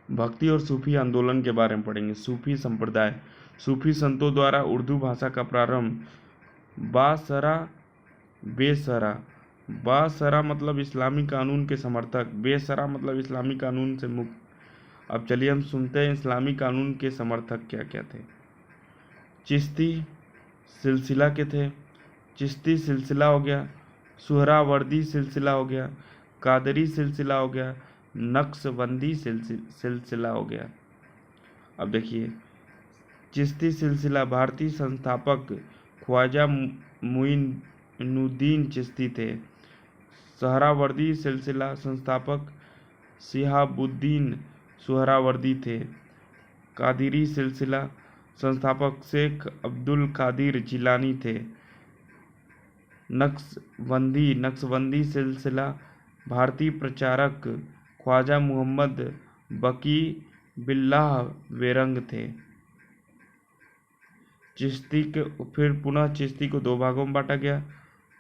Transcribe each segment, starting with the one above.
भक्ति और सूफी आंदोलन के बारे में पढ़ेंगे। सूफी संप्रदाय। सूफी संतों द्वारा उर्दू भाषा का प्रारंभ बासरा बेसरा। बासरा मतलब इस्लामी कानून के समर्थक, बेसरा मतलब इस्लामी कानून से मुक्त। अब चलिए हम सुनते हैं इस्लामी कानून के समर्थक क्या क्या थे। चिश्ती सिलसिला के थे। चिश्ती सिलसिला हो गया, सुहरावर्दी सिलसिला हो गया, कादरी सिलसिला हो गया, नक्शबंदी सिलसिला हो गया। अब देखिए, चिश्ती सिलसिला भारतीय संस्थापक ख्वाजा मुइनुद्दीन चिश्ती थे। सुहरावर्दी सिलसिला संस्थापक शिहाबुद्दीन सुहरावर्दी थे। कादिरी सिलसिला संस्थापक शेख अब्दुल कादिर जिलानी थे। नक्शबंदी सिलसिला भारतीय प्रचारक ख्वाजा मुहम्मद बकी बिल्लाह बेरंग थे। फिर पुनः चिश्ती को दो भागों में बांटा गया।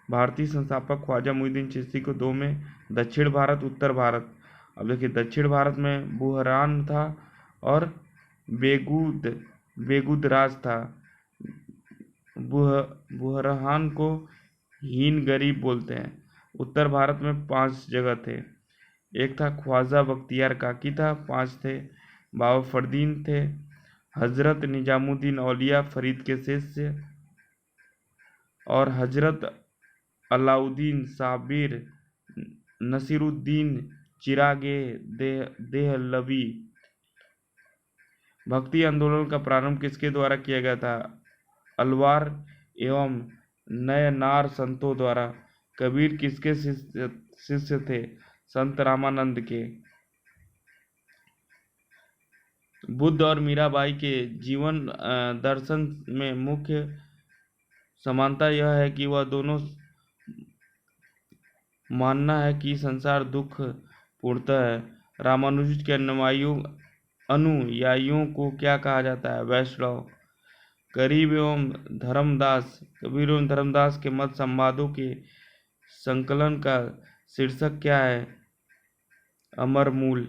भारतीय संस्थापक ख्वाजा मुइनुद्दीन चिश्ती को दो में, दक्षिण भारत, उत्तर भारत। अब देखिए, दक्षिण भारत में बुहरान था और बेगूदराज था। बुहरान को हीन गरीब बोलते हैं। उत्तर भारत में 5 जगह थे। एक था ख्वाजा बख्तियार काकी था, 5 थे। बाबा फरदीन थे, हजरत निजामुद्दीन औलिया फरीद के शिष्य, और हजरत अलाउद्दीन साबिर, नसीरुद्दीन चिरागे देहलवी। भक्ति आंदोलन का प्रारंभ किसके द्वारा किया गया था? अलवार एवं नयनार संतों द्वारा। कबीर किसके शिष्य थे? संत रामानंद के। बुद्ध और मीराबाई के जीवन दर्शन में मुख्य समानता यह है कि वह दोनों मानना है कि संसार दुख पूर्णतः है। रामानुज के अनुयायियों को क्या कहा जाता है? वैष्णव। कबीर एवं धर्मदास के मत संवादों के संकलन का शीर्षक क्या है? अमर मूल।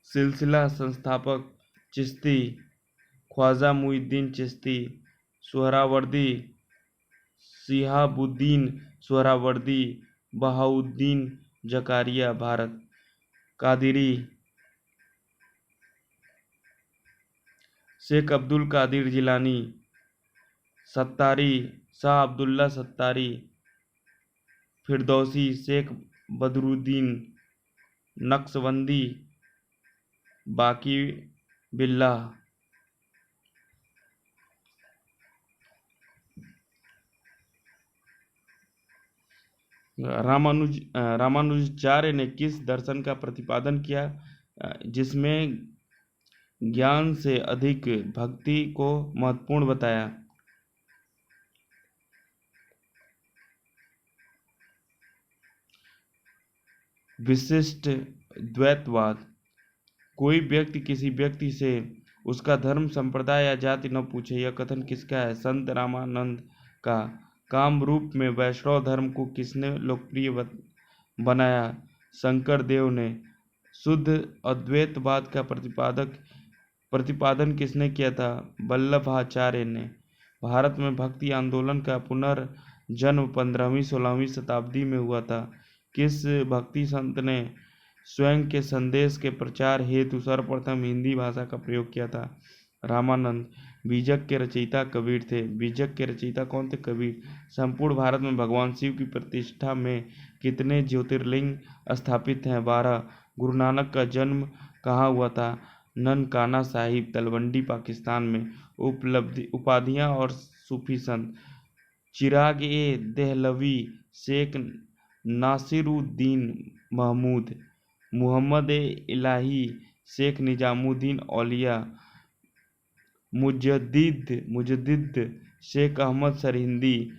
सिलसिला संस्थापक चिश्ती ख्वाजा मुइनुद्दीन चिश्ती। सुहरावर्दी शिहाबुद्दीन सुहरावर्दी, बहाउद्दीन जकारिया, भारत। कादिरी शेख अब्दुल कादिर जिलानी। सत्तारी शाह अब्दुल्ला सत्तारी। फिरदौसी शेख बदरुद्दीन। नक्शबंदी बाकी बिल्लाह। रामानुजाचार्य ने किस दर्शन का प्रतिपादन किया जिसमें ज्ञान से अधिक भक्ति को महत्वपूर्ण बताया? विशिष्ट द्वैतवाद। कोई व्यक्ति किसी व्यक्ति से उसका धर्म, संप्रदाय या जाति न पूछे, यह कथन किसका है? संत रामानंद का। काम रूप में वैष्णव धर्म को किसने लोकप्रिय बनाया? शंकर देव ने। शुद्ध अद्वैतवाद का प्रतिपादन किसने किया था? वल्लभाचार्य ने। भारत में भक्ति आंदोलन का पुनर्जन्म 15वीं-16वीं शताब्दी में हुआ था। किस भक्ति संत ने स्वयं के संदेश के प्रचार हेतु सर्वप्रथम हिंदी भाषा का प्रयोग किया था? रामानंद। बीजक के रचयिता कबीर थे। बीजक के रचयिता कौन थे? कबीर। संपूर्ण भारत में भगवान शिव की प्रतिष्ठा में कितने ज्योतिर्लिंग स्थापित हैं? 12। गुरु नानक का जन्म कहाँ हुआ था? ननकाना साहिब, तलवंडी, पाकिस्तान में। उपाधियां और सूफी संत। चिराग ए देहलवी, शेख नासिरुद्दीन महमूद। मुहम्मद ए इलाही, शेख निजामुद्दीन औलिया। मुजद्दिद शेख अहमद सरहिंदी।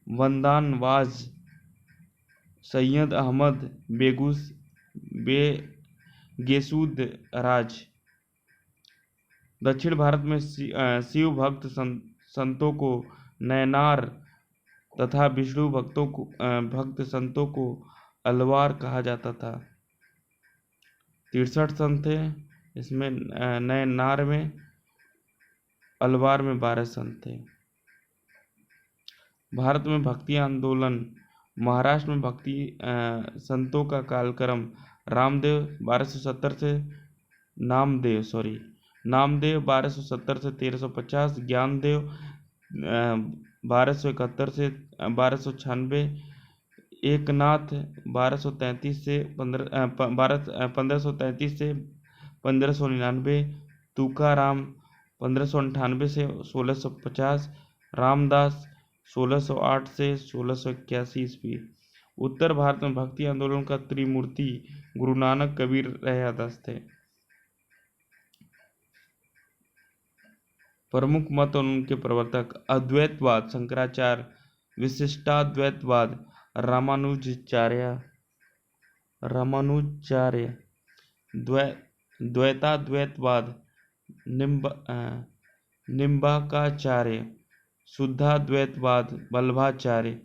वंदानवाज सैयद अहमद बेगेसूद राज। दक्षिण भारत में शिव भक्त संतों को नयनार तथा विष्णु भक्त संतों को अलवार कहा जाता था। 63 संत थे इसमें, नयनार में, अलवार में 12 संत थे। भारत में भक्ति आंदोलन। महाराष्ट्र में भक्ति संतों का कालक्रम। रामदेव 1270 से नामदेव 1270 से 1350, ज्ञानदेव 1271 से 1296, एकनाथ 1233 से 1533 से 1599, तुकाराम 1598 से 1650, रामदास 1608 से 1681 ईस्वी। उत्तर भारत में भक्ति आंदोलन का त्रिमूर्ति गुरु नानक, कबीर, रैयादास थे। प्रमुख मत और उनके प्रवर्तक। अद्वैतवाद शंकराचार्य, विशिष्टाद्वैतवाद रामानुजाचार्य, द्वैताद्वैतवाद निम्बार्काचार्य, शुद्धाद्वैतवाद वल्लभाचार्य,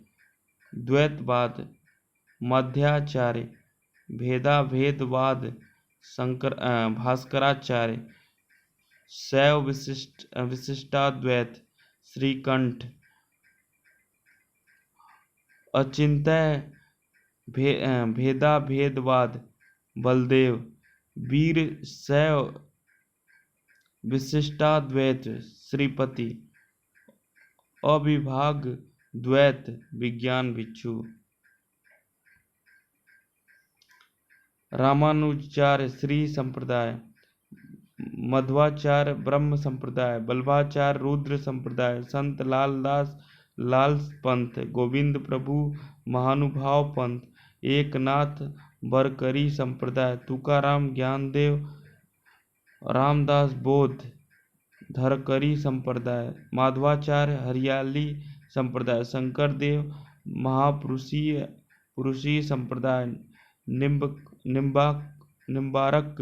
द्वैतवाद मध्वाचार्य, भेदाभेदवाद भास्कराचार्य, शैव विशिष्टाद्वैत श्रीकंठ, अचिंत्य भेदाभेदवाद बलदेव, वीर शैव विशिष्टाद्वैत श्रीपति, अविभाग द्वैत विज्ञान भिक्षु। रामानुजाचार्य श्री संप्रदाय, मध्वाचार्य ब्रह्म संप्रदाय, वल्लभाचार्य रुद्र संप्रदाय, संत लालदास लाल पंथ, गोविंद प्रभु महानुभाव पंथ, एकनाथ बरकरी संप्रदाय, तुकाराम ज्ञानदेव रामदास बौद्ध धरकरी संप्रदाय, माधवाचार्य हरियाली संप्रदाय, शंकरदेव महापुरुषीय संप्रदाय, निम्बारक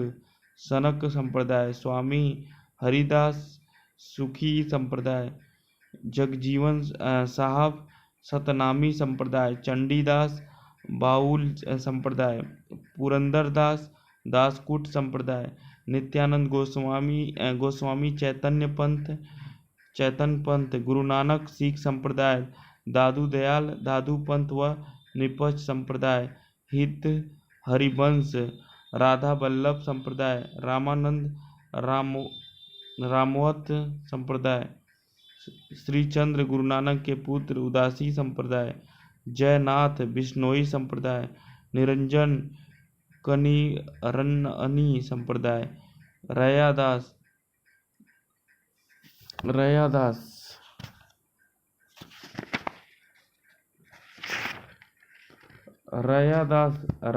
सनक संप्रदाय, स्वामी हरिदास सुखी संप्रदाय, जगजीवन साहब सतनामी संप्रदाय, चंडीदास बाउल संप्रदाय, पुरंदरदास दासकूट संप्रदाय, नित्यानंद गोस्वामी चैतन्य पंथ, गुरु नानक सिख संप्रदाय, दादू दयाल दादू पंथ व निपज संप्रदाय, हित हरिवंश राधा वल्लभ संप्रदाय, रामानंद रामवत संप्रदाय, श्रीचंद्र गुरु नानक के पुत्र उदासी संप्रदाय, जयनाथ बिश्नोई संप्रदाय, निरंजन कनिरन्नी संप्रदाय,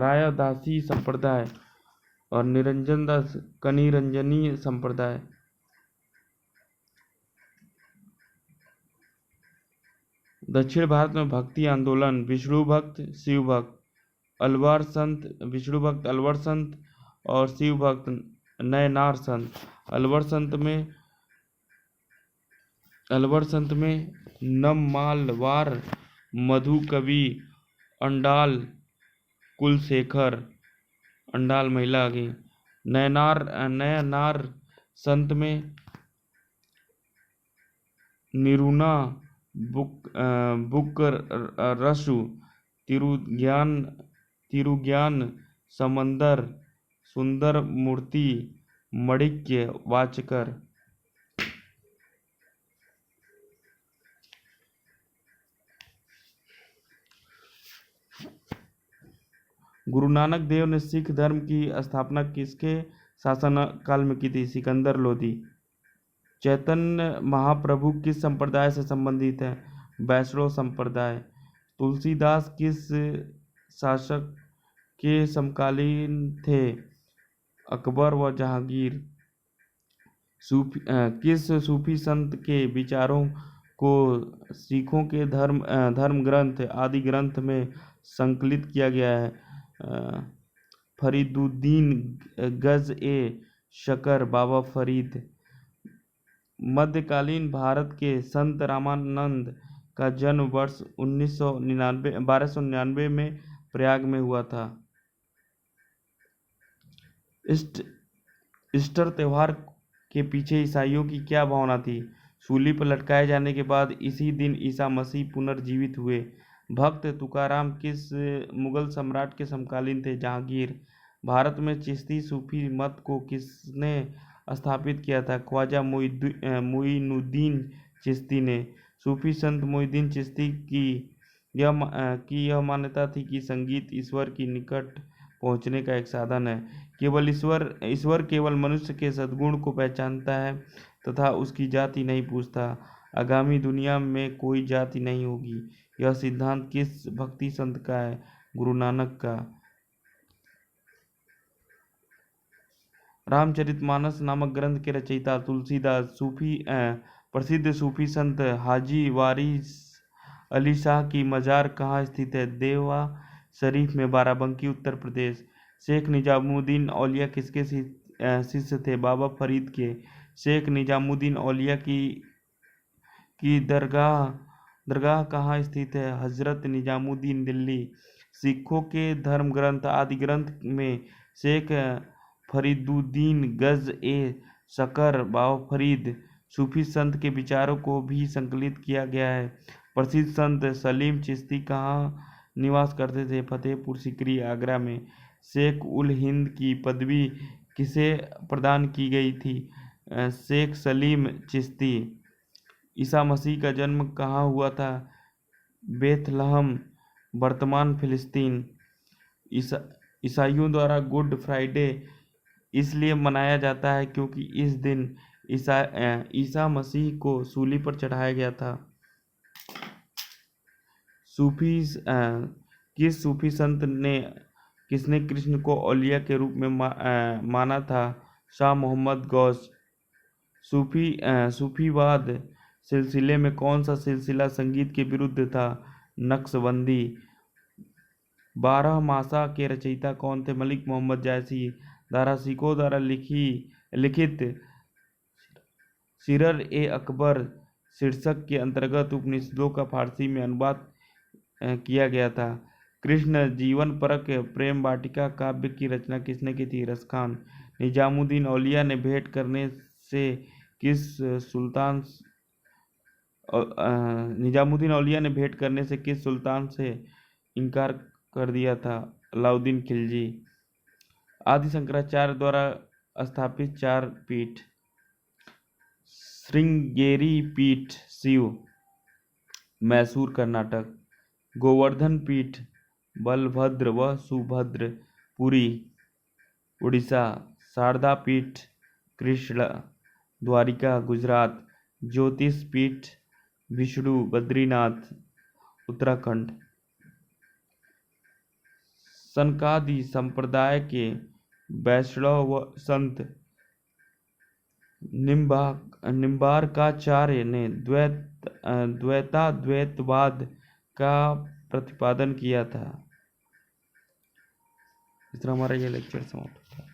रायदासी संप्रदाय और निरंजन दास कनिरंजनी संप्रदाय। दक्षिण भारत में भक्ति आंदोलन। विष्णु भक्त शिव भक्त अलवर संत, विष्णु भक्त अलवर संत और शिव भक्त नयनार संत। अलवर संत में नम्मालवार, मधु कवि, अंडाल कुलशेखर, अंडाल महिला की। नयनार संत में निरुना बुक रसु, तिरुज्ञान समंदर, सुंदर मूर्ति, मणिक्य वाचकर। गुरु नानक देव ने सिख धर्म की स्थापना किसके शासन काल में की थी? सिकंदर लोधी। चैतन्य महाप्रभु किस संप्रदाय से संबंधित है? वैष्णव संप्रदाय। तुलसीदास किस शासक के समकालीन थे? अकबर व जहांगीर। किस सूफी संत के विचारों को सिखों के धर्म ग्रंथ आदि ग्रंथ में संकलित किया गया है? फरीदुद्दीन गज ए शकर, बाबा फरीद। मध्यकालीन भारत के संत रामानंद का जन्म वर्ष 1299 में प्रयाग में हुआ था। ईस्टर त्योहार के पीछे ईसाइयों की क्या भावना थी? सूली पर लटकाए जाने के बाद इसी दिन ईसा मसीह पुनर्जीवित हुए। भक्त तुकाराम किस मुगल सम्राट के समकालीन थे? जहांगीर। भारत में चिश्ती सूफी मत को किसने स्थापित किया था? ख्वाजा मोइनुद्दीन चिश्ती ने। सूफी संत मोइनुद्दीन चिश्ती की यह मान्यता थी कि संगीत ईश्वर की निकट पहुंचने का एक साधन है। केवल ईश्वर केवल मनुष्य के सद्गुण को पहचानता है तथा उसकी जाति नहीं पूछता। आगामी दुनिया में कोई जाति नहीं होगी। यह सिद्धांत किस भक्ति संत का है? गुरु नानक का। रामचरितमानस नामक ग्रंथ के रचयिता तुलसीदास। प्रसिद्ध सूफी संत हाजी वारिस अली शाह की मजार कहाँ स्थित है? देवा शरीफ में, बाराबंकी, उत्तर प्रदेश। शेख निजामुद्दीन औलिया किसके शिष्य थे? बाबा फरीद के। शेख निजामुद्दीन औलिया की दरगाह कहाँ स्थित है? हजरत निजामुद्दीन, दिल्ली। सिखों के धर्म ग्रंथ आदि ग्रंथ में शेख फरीदुद्दीन गज ए शकर, बाबा फरीद, सूफी संत के विचारों को भी संकलित किया गया है। प्रसिद्ध संत सलीम चिश्ती कहाँ निवास करते थे? फतेहपुर सीकरी, आगरा में। शेख उल हिंद की पदवी किसे प्रदान की गई थी? शेख सलीम चिश्ती। ईसा मसीह का जन्म कहाँ हुआ था? बेथलहम, वर्तमान फिलिस्तीन। ईसाइयों द्वारा गुड फ्राइडे इसलिए मनाया जाता है क्योंकि इस दिन ईसा मसीह को सूली पर चढ़ाया गया था। किस सूफी संत किसने कृष्ण को औलिया के रूप में माना था? शाह मोहम्मद गौस। सूफीवाद सिलसिले में कौन सा सिलसिला संगीत के विरुद्ध था? नक्शबंदी। 12 मासा के रचयिता कौन थे? मलिक मोहम्मद जायसी। दारा सिकों द्वारा लिखित सिरर ए अकबर शीर्षक के अंतर्गत उपनिषदों का फारसी में अनुवाद किया गया था। कृष्ण जीवन परक प्रेम वाटिका काव्य की रचना किसने की थी? रसखान। निजामुद्दीन औलिया ने भेंट करने से किस सुल्तान से इनकार कर दिया था? अलाउद्दीन खिलजी। आदि शंकराचार्य द्वारा स्थापित 4 पीठ। श्रृंगेरी पीठ शिव, मैसूर, कर्नाटक। गोवर्धन पीठ बलभद्र व सुभद्र, पुरी, उड़ीसा। शारदा पीठ कृष्ण, द्वारिका, गुजरात। ज्योतिष पीठ विष्णु, बद्रीनाथ, उत्तराखंड। सनकादि संप्रदाय के वैष्णव संत निम्बार्काचार्य ने द्वैतवाद का प्रतिपादन किया था। इस तरह हमारा ये लेक्चर समाप्त होता है।